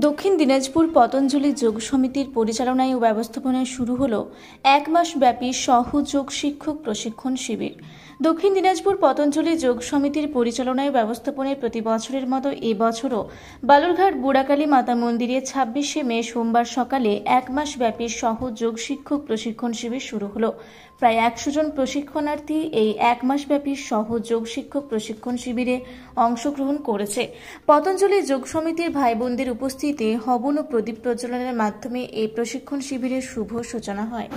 দক্ষিণ দিনাজপুর পতঞ্জলি যোগ সমিতির পরিচালনায় ও ব্যবস্থাপনায় শুরু হলো এক মাস ব্যাপী সহযোগ শিক্ষক প্রশিক্ষণ শিবির। দক্ষিণ দিনাজপুর পতঞ্জলি যোগ সমিতির পরিচালনায় ও ব্যবস্থাপনায় প্রতি বছরের মতো এবছরও বালুরঘাট বুড়াকালী মাতা মন্দিরে ২৬শে মে সোমবার সকালে এক মাস ব্যাপী সহযোগ শিক্ষক প্রশিক্ষণ শিবির শুরু হলো। প্রায় ১০০ জন প্রশিক্ষণার্থী এই এক মাস ব্যাপী সহযোগ শিক্ষক প্রশিক্ষণ শিবিরে অংশগ্রহণ করেছে। পতঞ্জলি যোগ সমিতির ভাই বোনদের উপস্থিতিতে হবন ও প্রদীপ প্রজ্বলনের মাধ্যমে এই প্রশিক্ষণ শিবিরের শুভ সূচনা হয়।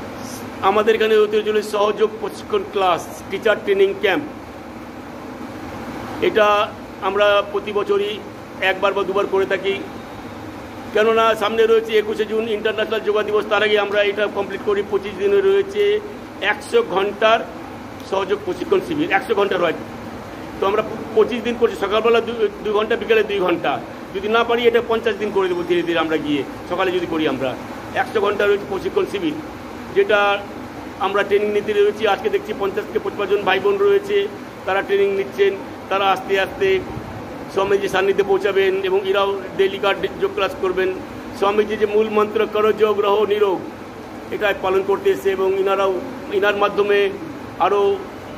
আমাদের এখানে ঐতিহ্যবাহী সহযোগ প্রশিক্ষণ ক্লাস টিচার ট্রেনিং ক্যাম্প, এটা আমরা প্রতি বছরই একবার বা দুবার করে থাকি। কেননা সামনে রয়েছে ২১শে জুন ইন্টারন্যাশনাল যোগা দিবস, তার আগে আমরা এটা কমপ্লিট করি। ২৫ দিনে রয়েছে ১০০ ঘন্টার সহযোগ প্রশিক্ষণ শিবির, ১০০ ঘন্টার হয়। তো আমরা ২৫ দিন করছি, সকালবেলা ২ ঘন্টা, বিকেলে ২ ঘন্টা। যদি না পারি এটা ৫০ দিন করে দেবো ধীরে ধীরে আমরা গিয়ে, সকালে যদি করি আমরা। ১০০ ঘন্টা রয়েছে প্রশিক্ষণ শিবির, যেটা আমরা ট্রেনিং নিতে রয়েছি। আজকে দেখছি ৫০ থেকে ৫৫ জন ভাই বোন রয়েছে, তারা ট্রেনিং নিচ্ছেন। তারা আস্তে আস্তে স্বামীজির সান্নিধ্যে পৌঁছাবেন এবং এরাও ডেইলি যোগ ক্লাস করবেন। স্বামীজি যে মূল মন্ত্র করো যোগ রহ নিরোগ, এটা পালন করতে এসছে এবং ইনার মাধ্যমে আরও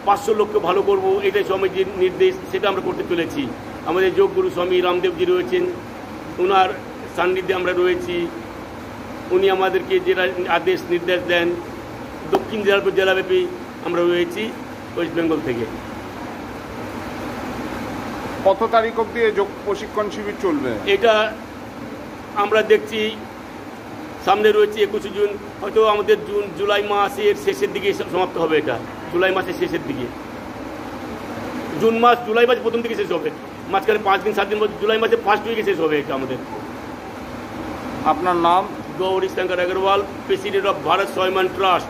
৫০০ লোককে ভালো করব, এটাই স্বামীজির নির্দেশ, সেটা আমরা করতে চলেছি। আমাদের যোগগুরু স্বামী রামদেবজি রয়েছেন, ওনার সান্নিধ্যে আমরা রয়েছি। উনি আমাদেরকে যেটা আদেশ নির্দেশ দেন, দক্ষিণ দিনাজপুর জেলাব্যাপী আমরা রয়েছি ওয়েস্ট বেঙ্গল থেকে। কত তারিখ অবধি যোগ প্রশিক্ষণ শিবির চলবে? এটা আমরা দেখছি সামনে রয়েছে ২১শে জুন, হয়তো আমাদের জুলাই মাসের শেষের দিকে সমাপ্ত হবে। এটা জুলাই মাসের শেষের দিকে, জুলাই মাস প্রথম দিকে শেষ হবে। মাঝখানে ৫ দিন ৭ দিন জুলাই মাসের ফার্স্ট উইকে শেষ হবে এটা আমাদের। আপনার নাম? Gauri Shankar Agarwal, president of Bharat Swayamman trust.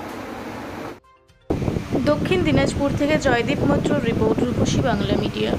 Dakshin Dinajpur থেকে জয়দীপ মৈত্র রিপোর্ট, রূপসী বাংলা মিডিয়া।